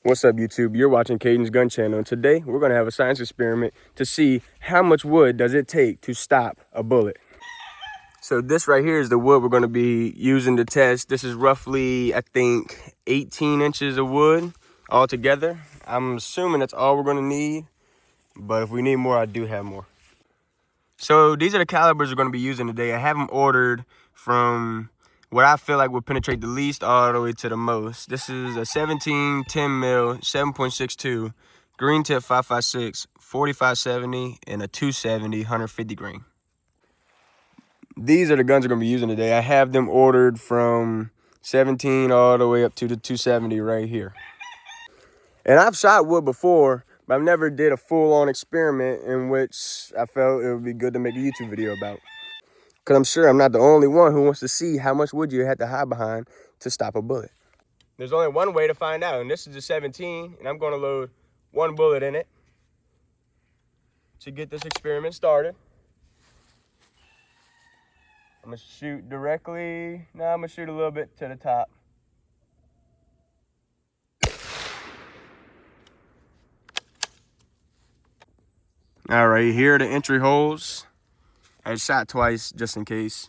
What's up, YouTube? You're watching Caden's Gun Channel, and today we're going to have a science experiment to see how much wood does it take to stop a bullet. So this right here is the wood we're going to be using to test. This is roughly, I think, 18 inches of wood altogether. I'm assuming that's all we're going to need, but if we need more, I do have more. So these are the calibers we're going to be using today. I have them ordered from what I feel like will penetrate the least all the way to the most. This is a 17 10 mil 7.62 green tip 5.56 4570 and a 270 150 grain. These are the guns we're going to be using today. I have them ordered from 17 all the way up to the 270 right here. And I've shot wood before, but I've never did a full-on experiment in which I felt it would be good to make a YouTube video about. Because I'm sure I'm not the only one who wants to see how much wood you had to hide behind to stop a bullet. There's only one way to find out, and this is a 17, and I'm going to load one bullet in it to get this experiment started. I'm going to shoot directly, no, I'm going to shoot a little bit to the top. All right, here are the entry holes. I shot twice just in case.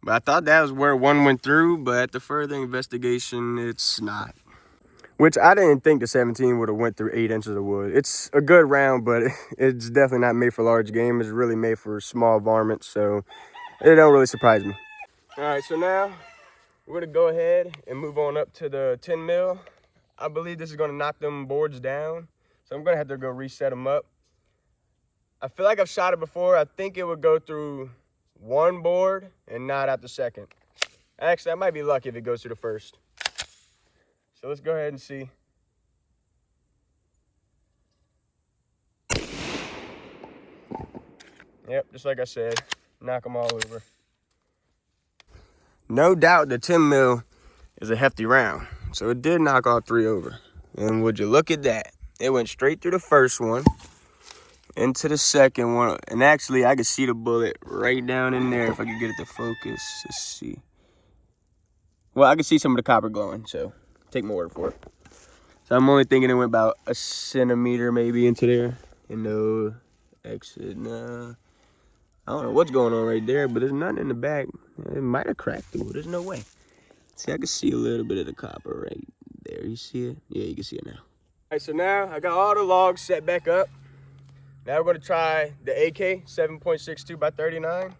But I thought that was where one went through, but at the further investigation, it's not. Which I didn't think the 17 would have went through 8 inches of wood. It's a good round, but it's definitely not made for large game. It's really made for small varmints, so it don't really surprise me. All right, so now we're gonna go ahead and move on up to the 10 mil. I believe this is gonna knock them boards down, so I'm gonna have to go reset them up. I feel like I've shot it before. I think it would go through one board and not out the second. Actually, I might be lucky if it goes through the first. So let's go ahead and see. Yep, just like I said, knock them all over. No doubt the 10 mil is a hefty round. So it did knock all three over. And would you look at that? It went straight through the first one, into the second one, and actually I could see the bullet right down in there if I could get it to focus. Let's see. Well, I could see some of the copper glowing, so take my word for it. So I'm only thinking it went about a centimeter maybe into there. And no exit, no. I don't know what's going on right there, but there's nothing in the back. It might have cracked through. There's no way. See, I can see a little bit of the copper right there. You see it? Yeah, you can see it now. All right, so now I got all the logs set back up. Now we're going to try the AK 7.62 by 39.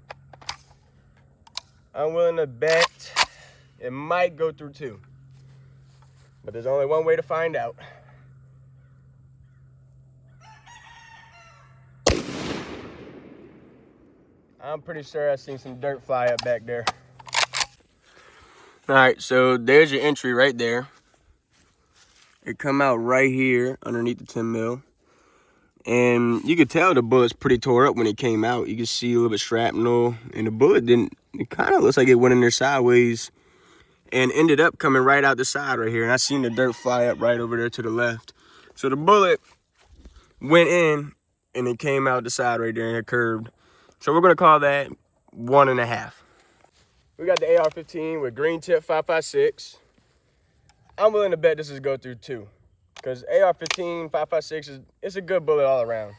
I'm willing to bet it might go through two. But there's only one way to find out. I'm pretty sure I've seen some dirt fly up back there. All right, so there's your entry right there. It come out right here underneath the 10 mil. And you could tell the bullet's pretty tore up when it came out. You can see a little bit shrapnel, and the bullet didn't, it kind of looks like it went in there sideways and ended up coming right out the side right here. And I seen the dirt fly up right over there to the left. So the bullet went in and it came out the side right there and it curved. So we're gonna call that 1.5. We got the AR-15 with green tip 5.56. I'm willing to bet this is go through two. Because AR-15, 5.56 it's a good bullet all around.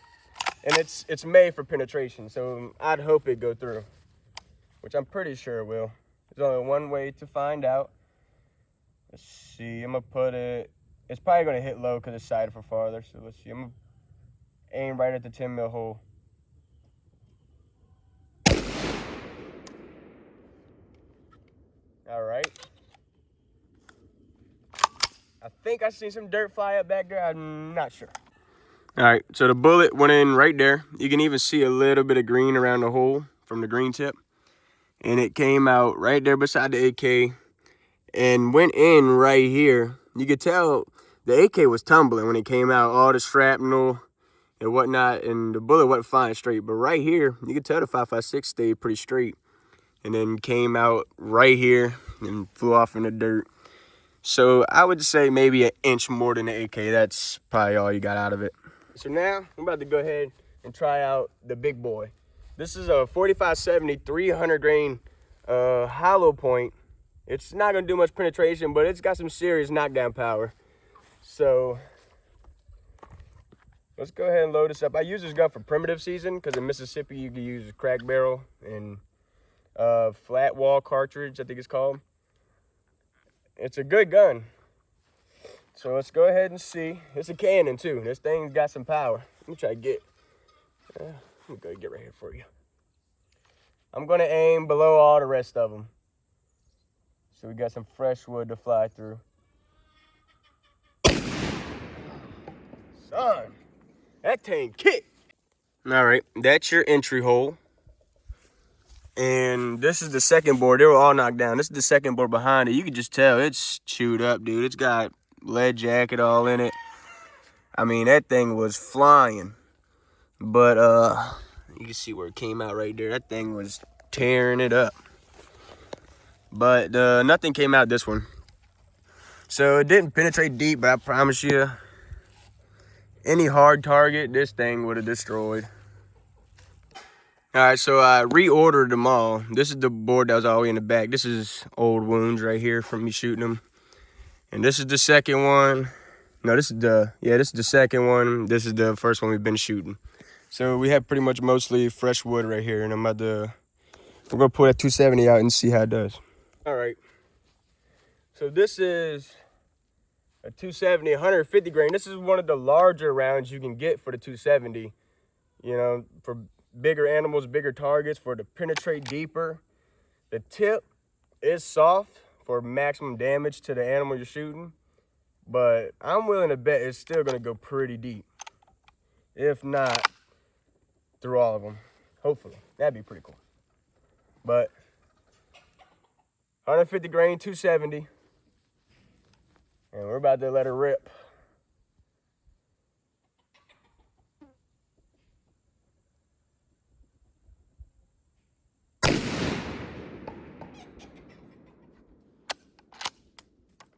And it's made for penetration, so I'd hope it go through. Which I'm pretty sure it will. There's only one way to find out. Let's see, I'm gonna put it, it's probably gonna hit low because it's sighted for farther. So let's see, I'm gonna aim right at the 10 mil hole. All right. I think I seen some dirt fly up back there. I'm not sure. All right, so the bullet went in right there. You can even see a little bit of green around the hole from the green tip. And it came out right there beside the AK and went in right here. You could tell the AK was tumbling when it came out, all the shrapnel and whatnot, and the bullet wasn't flying straight. But right here, you could tell the 5.56 stayed pretty straight. And then came out right here and flew off in the dirt. So I would say maybe an inch more than the AK. That's probably all you got out of it. So now I'm about to go ahead and try out the big boy. This is a 4570 300 grain hollow point. It's not gonna do much penetration, but it's got some serious knockdown power. So let's go ahead and load this up. I use this gun for primitive season because in Mississippi you can use a crack barrel and flat wall cartridge, I think it's called. It's a good gun. So let's go ahead and see. It's a Canon too. This thing's got some power. Let me try to get, let me go get right here for you. I'm gonna aim below all the rest of them. So we got some fresh wood to fly through. Son, that thing kicked. All right, that's your entry hole. And this is the second board. They were all knocked down. This is the second board behind it. You can just tell it's chewed up, dude. It's got lead jacket all in it. I mean, that thing was flying. But you can see where it came out right there. That thing was tearing it up. But nothing came out this one. So it didn't penetrate deep, but I promise you, any hard target, this thing would have destroyed. All right, so I reordered them all. This is the board that was all the way in the back. This is old wounds right here from me shooting them. And this is the second one. No, this is the second one. This is the first one we've been shooting. So we have pretty much mostly fresh wood right here. And we're gonna put that 270 out and see how it does. All right. So this is a 270, 150 grain. This is one of the larger rounds you can get for the 270. You know, for bigger animals, bigger targets, for to penetrate deeper. The tip is soft for maximum damage to the animal you're shooting, but I'm willing to bet it's still gonna go pretty deep. If not, through all of them, hopefully. That'd be pretty cool. But 150 grain, 270, and we're about to let her rip.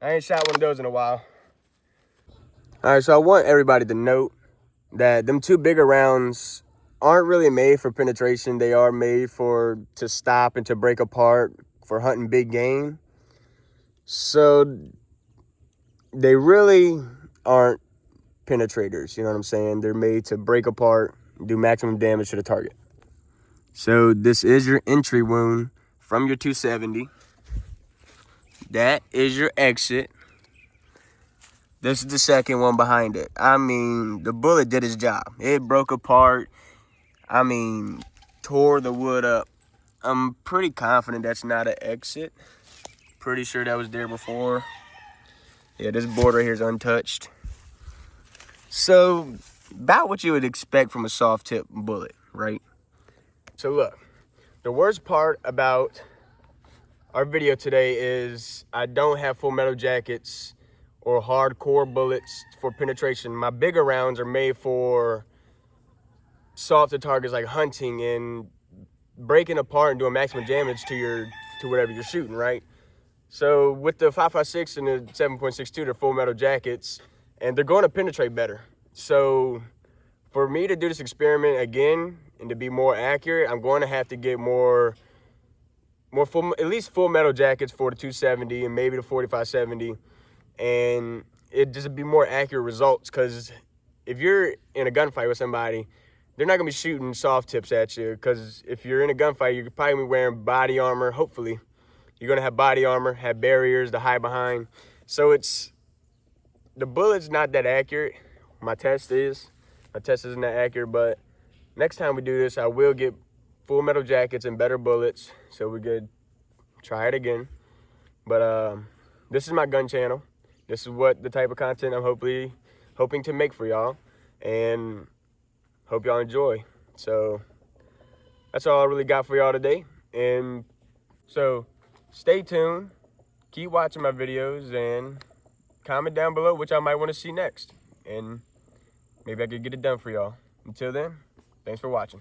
I ain't shot one of those in a while. All right, so I want everybody to note that them two bigger rounds aren't really made for penetration. They are made to stop and to break apart for hunting big game. So they really aren't penetrators, you know what I'm saying? They're made to break apart, do maximum damage to the target. So this is your entry wound from your 270. That is your exit. This is the second one behind it. I mean, the bullet did its job. It broke apart. I mean, tore the wood up. I'm pretty confident that's not an exit. Pretty sure that was there before. Yeah, this board right here is untouched. So, about what you would expect from a soft tip bullet, right? So look, the worst part about our video today is I don't have full metal jackets or hardcore bullets for penetration. My bigger rounds are made for softer targets like hunting and breaking apart and doing maximum damage to whatever you're shooting, right? So with the 5.56 and the 7.62, they're full metal jackets, and they're going to penetrate better. So for me to do this experiment again and to be more accurate, I'm going to have to get at least full metal jackets for the 270 and maybe the 45-70, and it just be more accurate results. Because if you're in a gunfight with somebody, they're not gonna be shooting soft tips at you. Because if you're in a gunfight, you're probably gonna be wearing body armor. Hopefully, you're gonna have body armor, have barriers to hide behind. So the bullet's not that accurate. My test isn't that accurate. But next time we do this, I will get full metal jackets and better bullets, so we could try it again. But this is my gun channel. This is what the type of content I'm hoping to make for y'all, and hope y'all enjoy. So that's all I really got for y'all today. And so stay tuned, keep watching my videos, and comment down below which I might want to see next, and maybe I could get it done for y'all. Until then, thanks for watching.